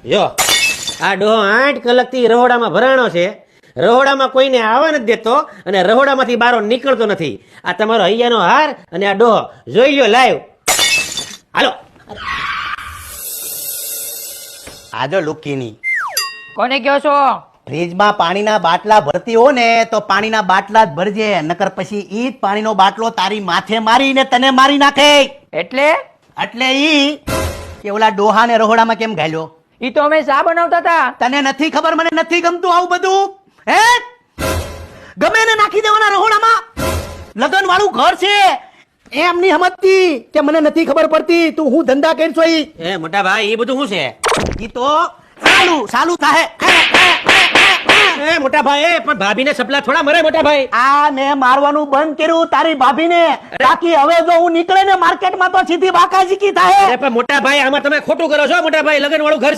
જો આ ડોહો 8 કલાકથી રહોડામાં ભરાણો છે, રહોડામાં કોઈને આવવા નથી દેતો અને રહોડામાંથી બહાર નીકળતો નથી. આ તમારો હૈયાનો હાર અને આ ડોહો જોઈ લ્યો લાઈવ. હાલો આજો લુકીની કોને કહો છો? ફ્રીજમાં પાણીના બાટલા ભરતી હો ને તો પાણીના બાટલા જ ભરજે, નકર પછી ઈ જ પાણીનો બાટલો તારી માથે મારીને તને મારી નાખે. એટલે ઈ કે ઓલા ડોહાને રહોડામાં કેમ ઘાલ્યો? ઈ તો અમે શા બનાવતા હતા. તને નથી ખબર, મને નથી ગમતું આવું બધું. હે ગમે ને નાખી દેવાના રહોડામાં. લગન વાળું ઘર છે એમ નહીં સમજતી કે મને નથી ખબર પડતી તું હું ધંધા કરશો. એ મોટા ભાઈ એ બધું શું છે? ઈ તો સાલું થાય. એ મોટા ભાઈ પણ ભાભીને સપલા થોડા મરે મોટા ભાઈ. આ મેં મારવાનું બંધ કર્યું તારી ભાભીને, બાકી હવે જો હું નીકળે ને માર્કેટમાં તો સીધી બાકાજીકી થાય. પણ મોટા ભાઈ આમાં તમે ખોટું કરો છો મોટા ભાઈ, લગન વાળું ઘર છે.